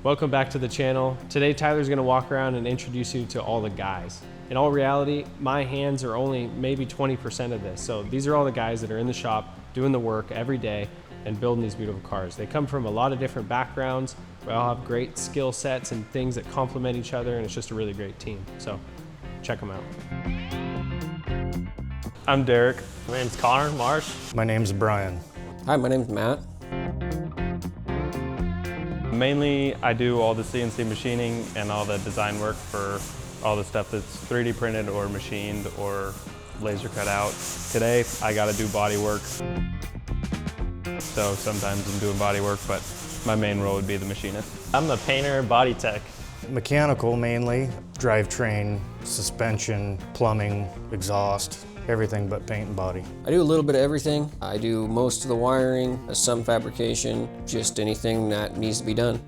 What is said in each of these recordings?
Welcome back to the channel. Today Tyler's gonna walk around and introduce you to all the guys. In all reality, my hands are only maybe 20% of this. So these are all the guys that are in the shop doing the work every day and building these beautiful cars. They come from a lot of different backgrounds. We all have great skill sets and things that complement each other, and it's just a really great team. So check them out. I'm Derek. My name's Connor Marsh. My name's Brian. Hi, my name's Matt. Mainly, I do all the CNC machining and all the design work for all the stuff that's 3D printed or machined or laser cut out. Today, I gotta do body work. So sometimes I'm doing body work, but my main role would be the machinist. I'm the painter, body tech. Mechanical mainly, drivetrain, suspension, plumbing, exhaust, everything but paint and body. I do a little bit of everything. I do most of the wiring, some fabrication, just anything that needs to be done.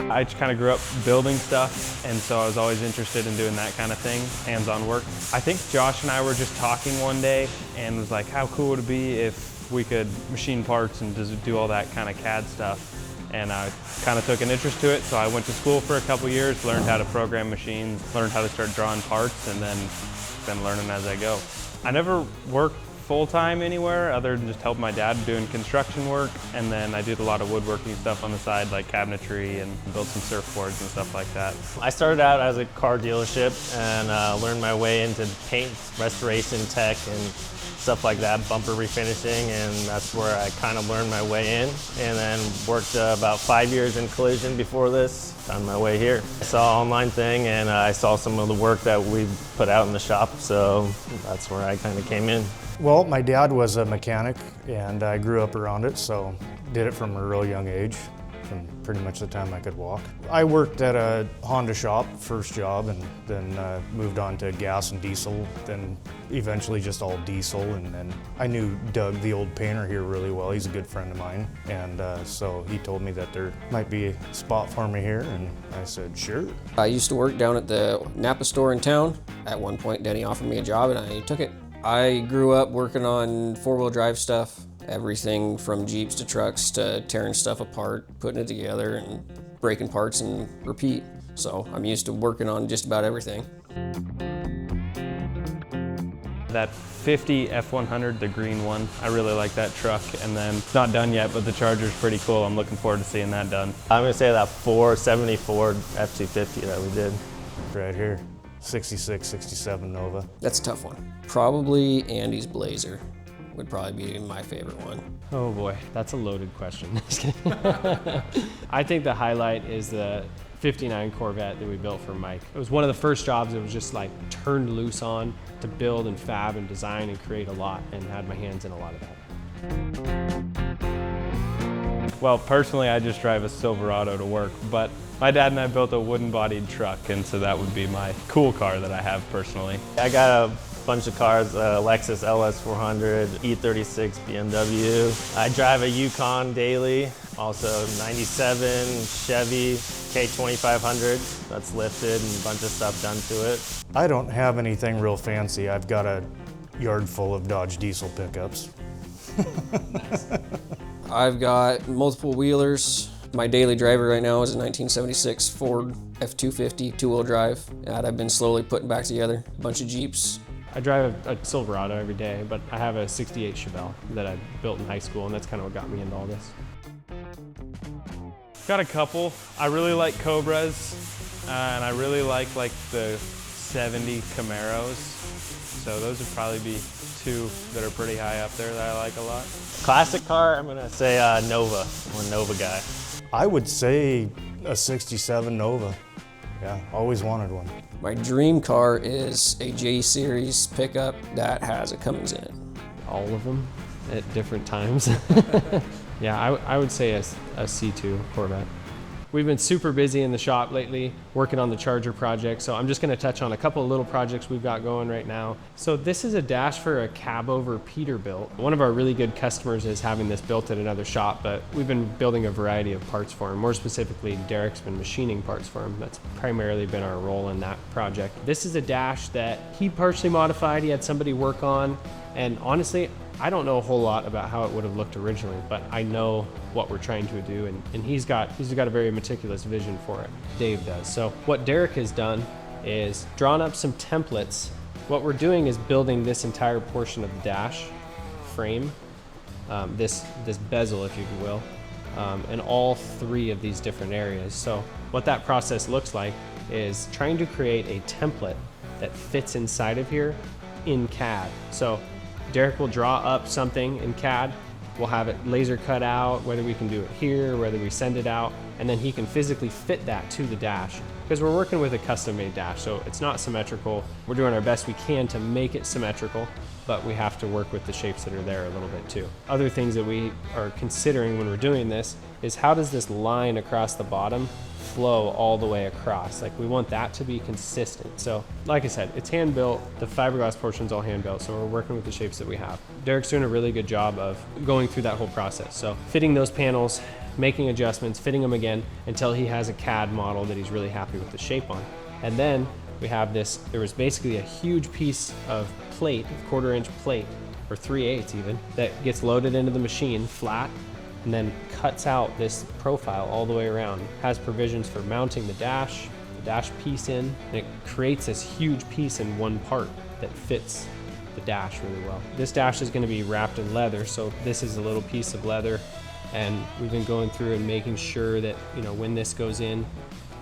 I just kind of grew up building stuff, and so I was always interested in doing that kind of thing, hands-on work. I think Josh and I were just talking one day and was like, how cool would it be if we could machine parts and just do all that kind of CAD stuff? And I kind of took an interest to it, so I went to school for a couple years, learned how to program machines, learned how to start drawing parts, and then been learning as I go. I never worked full-time anywhere other than just help my dad doing construction work, and then I did a lot of woodworking stuff on the side like cabinetry and built some surfboards and stuff like that. I started out as a car dealership and learned my way into paint, restoration tech and stuff like that, bumper refinishing, and that's where I kind of learned my way in, and then worked about 5 years in collision before this, found my way here. I saw an online thing and I saw some of the work that we put out in the shop, so that's where I kind of came in. Well, my dad was a mechanic and I grew up around it, so did it from a real young age, from pretty much the time I could walk. I worked at a Honda shop, first job, and then moved on to gas and diesel, then eventually just all diesel, and then I knew Doug, the old painter here, really well. He's a good friend of mine, and so he told me that there might be a spot for me here, and I said, sure. I used to work down at the Napa store in town. At one point, Denny offered me a job and I took it. I grew up working on four-wheel drive stuff. Everything from Jeeps to trucks to tearing stuff apart, putting it together and breaking parts and repeat. So I'm used to working on just about everything. That 50 F100, the green one, I really like that truck. And then it's not done yet, but the Charger's pretty cool. I'm looking forward to seeing that done. I'm gonna say that 470 Ford F-250 that we did. Right here, 66, 67 Nova. That's a tough one. Probably Andy's Blazer would probably be my favorite one. Oh boy, that's a loaded question. I think the highlight is the 59 Corvette that we built for Mike. It was one of the first jobs that was just like turned loose on to build and fab and design and create a lot, and had my hands in a lot of that. Well, personally, I just drive a Silverado to work, but my dad and I built a wooden bodied truck, and so that would be my cool car that I have personally. I got a bunch of cars, Lexus LS400, E36 BMW. I drive a Yukon daily, also 97 Chevy K2500 that's lifted and a bunch of stuff done to it. I don't have anything real fancy. I've got a yard full of Dodge diesel pickups. Nice. I've got multiple wheelers. My daily driver right now is a 1976 Ford F-250 two-wheel drive that I've been slowly putting back together. A bunch of Jeeps. I drive a Silverado every day, but I have a 68 Chevelle that I built in high school, and that's kind of what got me into all this. Got a couple. I really like Cobras, and I really like the 70 Camaros. So those would probably be two that are pretty high up there that I like a lot. Classic car, I'm gonna say Nova. I'm a Nova guy. I would say a 67 Nova. Yeah, always wanted one. My dream car is a J-Series pickup that has a Cummins in it. All of them at different times. Yeah, I would say a C2 Corvette. We've been super busy in the shop lately working on the Charger project, so I'm just going to touch on a couple of little projects we've got going right now. So this is a dash for a cab over Peterbilt. One of our really good customers is having this built at another shop, but we've been building a variety of parts for him. More specifically, Derek's been machining parts for him. That's primarily been our role in that project. This is a dash that he partially modified. He had somebody work on, and honestly, I don't know a whole lot about how it would have looked originally, but I know what we're trying to do, and he's got a very meticulous vision for it. Dave does. So what Derek has done is drawn up some templates. What we're doing is building this entire portion of the dash frame, this bezel, if you will, in all three of these different areas. So what that process looks like is trying to create a template that fits inside of here in CAD. So Derek will draw up something in CAD, we'll have it laser cut out, whether we can do it here, whether we send it out, and then he can physically fit that to the dash. Because we're working with a custom made dash, so it's not symmetrical. We're doing our best we can to make it symmetrical, but we have to work with the shapes that are there a little bit too. Other things that we are considering when we're doing this is how does this line across the bottom flow all the way across? Like, we want that to be consistent. So like I said, it's hand built. The fiberglass portion's all hand built, so we're working with the shapes that we have. Derek's doing a really good job of going through that whole process. So fitting those panels, making adjustments, fitting them again until he has a CAD model that he's really happy with the shape on. And then we have this, there was basically a huge piece of plate, 1/4 inch plate, or 3/8 even, that gets loaded into the machine flat and then cuts out this profile all the way around. Has provisions for mounting the dash piece in, and it creates this huge piece in one part that fits the dash really well. This dash is going to be wrapped in leather, so this is a little piece of leather, and we've been going through and making sure that, you know, when this goes in,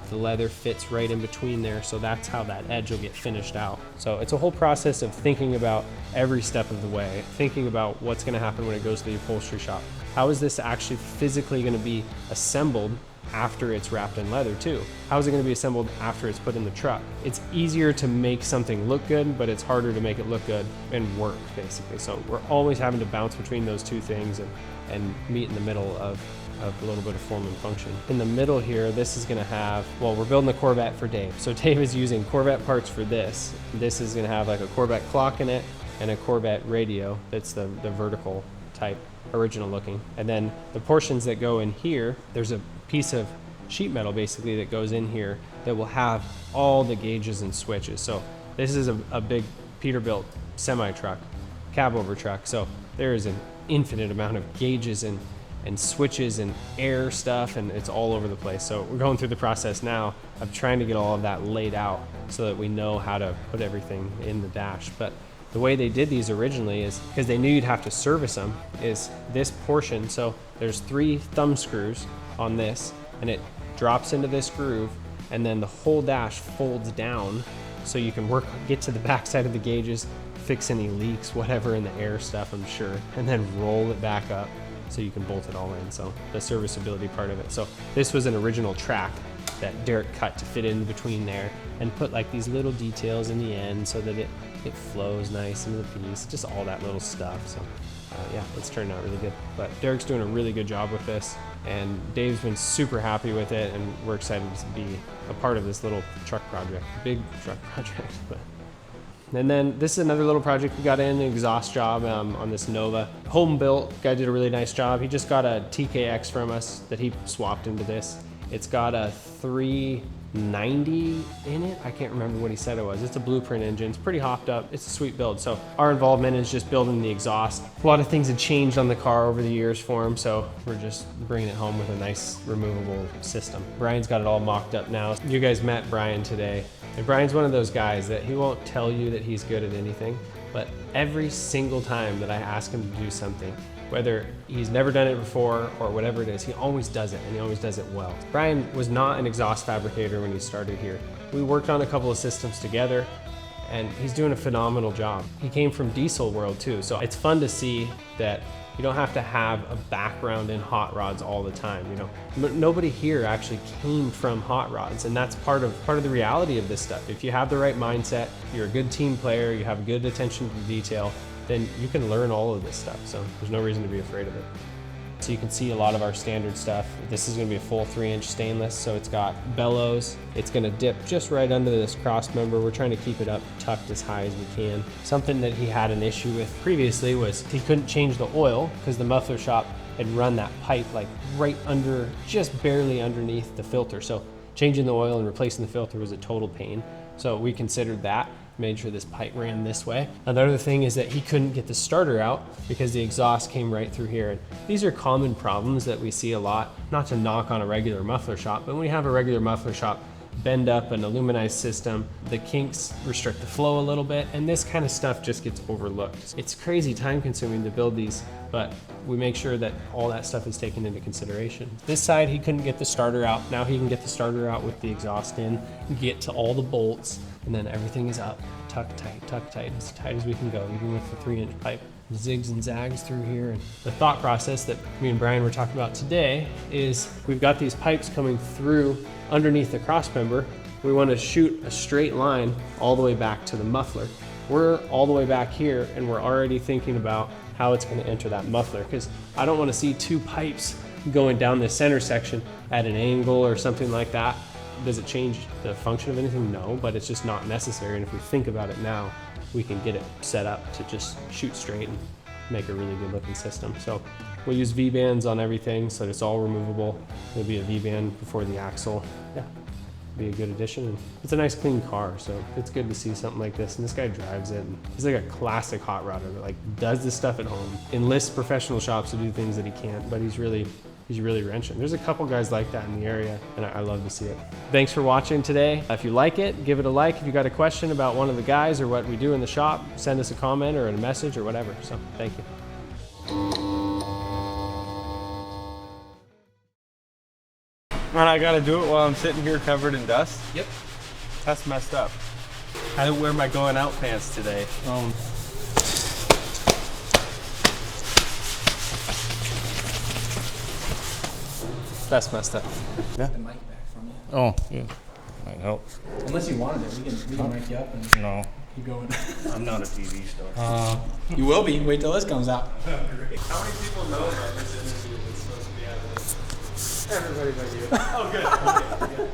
the leather fits right in between there, so that's how that edge will get finished out. So it's a whole process of thinking about every step of the way, thinking about what's going to happen when it goes to the upholstery shop. How is this actually physically going to be assembled after it's wrapped in leather too? How is it going to be assembled after it's put in the truck? It's easier to make something look good, but it's harder to make it look good and work, basically. So we're always having to bounce between those two things and meet in the middle of a little bit of form and function. In the middle here, this is gonna have, well, we're building the Corvette for Dave. So Dave is using Corvette parts for this. This is gonna have like a Corvette clock in it and a Corvette radio. That's the vertical type, original looking. And then the portions that go in here, there's a piece of sheet metal basically that goes in here that will have all the gauges and switches. So this is a big Peterbilt semi-truck, cab over truck. So there is an infinite amount of gauges and switches and air stuff, and it's all over the place. So we're going through the process now of trying to get all of that laid out so that we know how to put everything in the dash. But the way they did these originally is, because they knew you'd have to service them, is this portion. So there's 3 thumb screws on this, and it drops into this groove, and then the whole dash folds down so you can get to the back side of the gauges, fix any leaks, whatever in the air stuff, I'm sure, and then roll it back up so you can bolt it all in. So the serviceability part of it. So this was an original track that Derek cut to fit in between there and put like these little details in the end so that it flows nice into the piece, just all that little stuff. So yeah, it's turned out really good. But Derek's doing a really good job with this, and Dave's been super happy with it, and we're excited to be a part of this little truck project, big truck project. But and then this is another little project we got in, an exhaust job on this Nova. Home built, guy did a really nice job. He just got a TKX from us that he swapped into this. It's got a 390 in it. I can't remember what he said it was. It's a blueprint engine. It's pretty hopped up. It's a sweet build. So our involvement is just building the exhaust. A lot of things have changed on the car over the years for him, so we're just bringing it home with a nice removable system. Brian's got it all mocked up now. You guys met Brian today. And Brian's one of those guys that he won't tell you that he's good at anything, but every single time that I ask him to do something, whether he's never done it before or whatever it is, he always does it, and he always does it well. Brian was not an exhaust fabricator when he started here. We worked on a couple of systems together, and he's doing a phenomenal job. He came from diesel world too, so it's fun to see that you don't have to have a background in hot rods all the time. You know, nobody here actually came from hot rods, and that's part of the reality of this stuff. If you have the right mindset, you're a good team player, you have good attention to detail, then you can learn all of this stuff. So there's no reason to be afraid of it. So you can see a lot of our standard stuff. This is gonna be a full 3-inch stainless, so it's got bellows. It's gonna dip just right under this cross member. We're trying to keep it up tucked as high as we can. Something that he had an issue with previously was he couldn't change the oil because the muffler shop had run that pipe like right under, just barely underneath the filter. So changing the oil and replacing the filter was a total pain. So we considered that. made sure this pipe ran this way. Another thing is that he couldn't get the starter out because the exhaust came right through here. And these are common problems that we see a lot, not to knock on a regular muffler shop, but when we have a regular muffler shop bend up an aluminized system, the kinks restrict the flow a little bit, and this kind of stuff just gets overlooked. It's crazy time consuming to build these, but we make sure that all that stuff is taken into consideration. This side, he couldn't get the starter out. Now he can get the starter out with the exhaust in, get to all the bolts, and then everything is up, tuck tight, as tight as we can go, even with the 3-inch pipe. Zigs and zags through here. And the thought process that me and Brian were talking about today is we've got these pipes coming through underneath the cross member. We want to shoot a straight line all the way back to the muffler. We're all the way back here and we're already thinking about how it's going to enter that muffler, because I don't want to see 2 pipes going down the center section at an angle or something like that. Does it change the function of anything? No, but it's just not necessary. And if we think about it now, we can get it set up to just shoot straight and make a really good looking system. So we'll use V-bands on everything so that it's all removable. There'll be a V-band before the axle. Yeah, be a good addition. And it's a nice clean car, so it's good to see something like this. And this guy drives it. And he's like a classic hot rodder that like does this stuff at home, enlists professional shops to do things that he can't, but he's really wrenching. There's a couple guys like that in the area, and I love to see it. Thanks for watching today. If you like it, give it a like. If you got a question about one of the guys or what we do in the shop, send us a comment or a message or whatever. So thank you. Man, I gotta do it while I'm sitting here covered in dust? Yep. That's messed up. I didn't wear my going out pants today. That's messed up. Yeah. The mic back from you. Oh, yeah. Might help. Unless you wanted it, we can mic you up and No, keep going. I'm not a TV star. You will be. Wait till this comes out. How many people know about this interview that's supposed to be out of this? Everybody but you. Oh,